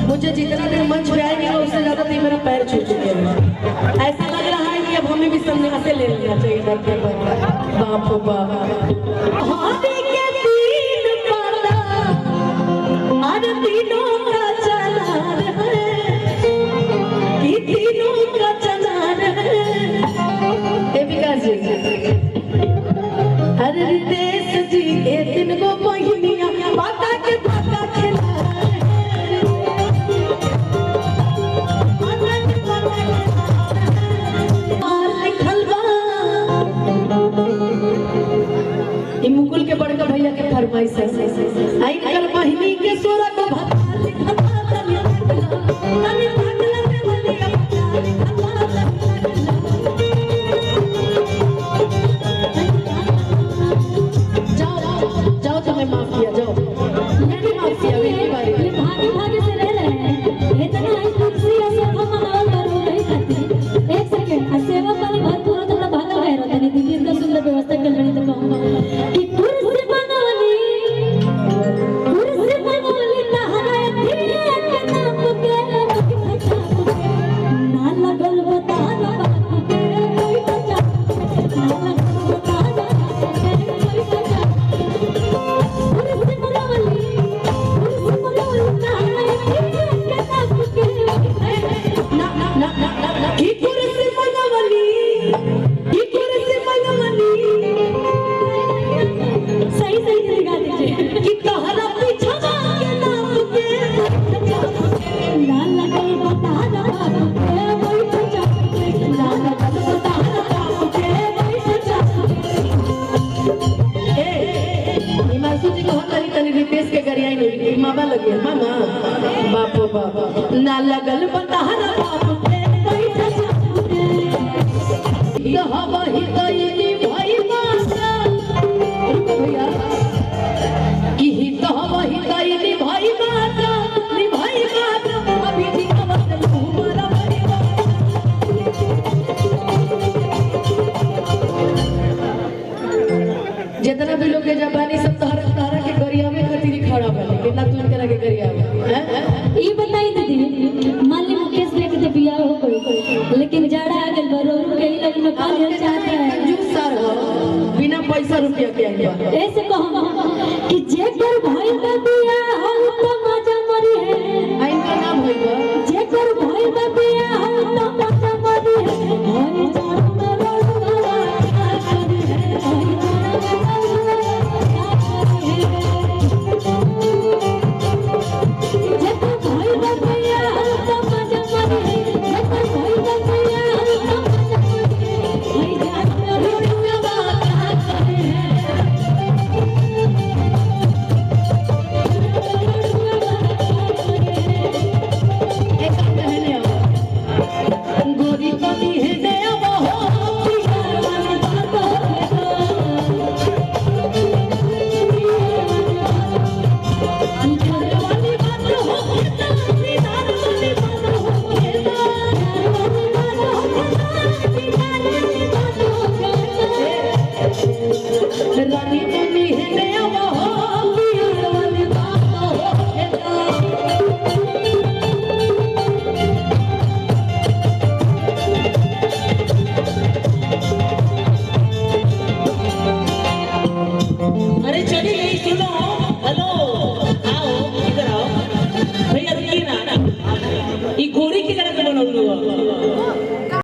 मुझे जितना देर मंच पे आएंगे उससे ज्यादा देर मेरा पैर छू चुके हैं। ऐसा लग रहा है कि अब हमें भी संन्यास ले लेना चाहिए धरती पर। बाप रे बाप। हाथी के तीन पाला और तीनों का चलान है कि तीनों का चलान है। हे विकास जी, हर देश जी के तीन गो बहिनिया माता के धागा खेला मुकुल के बड़का भैया के फरमाइश है। आई कल बहिनी के सोरा को भता लिखा तनी भागला में बलिया जाओ तुम्हें माफ किया, जाओ मैंने माफ किया। मेरी बारी भागे भागे से रह रहे हैं इतना ही कुर्सी ऐसे हम मनावल करो नहीं खाती। एक सेकंड सेवा पानी भरपूर तो भागल गए रहता नहीं दिल्ली का सुंदर व्यवस्था कर लेनी तो कहूंगा कि कुर्सी बनवली तहरा थी के नाम के ना लगल बता बात के कोई बचा ना लगल बता कोई बचा कुर्सी बनवली तहरा थी के नाम के ना की कुर्सी बनवली की कुर्सी बनवली सही सही गा दीजिए कि तहरा पीछा के नाम के ना लगल बता बात के कोई बचा ना लगल बता बात के कोई बचा। हिमांशु जी को तनी रितेश के गरियाई नहीं मामा लगे मामा बाप बाप ना लगल बताहरा बाप के कोई बचा कहवा ही तईनी भाई माता रुको भैया कि ही कहवा ही तईनी भाई माता नि भाई माता अभी जी कमत हमारा भाई जितना भी लोग के जापानी सब तारा के गरिया में खतीरी खड़ा बने कितना तू इनके के गरिया में ये बताई दीदी मान ली मुकेश लेके तो बिया हो गई लेकिन जड़ा आ गल बरो के ही लोग में खाली चाहता है कंजूस सार बिना पैसा रुपया के आइबा ऐसे कहो कि जे कर भाई का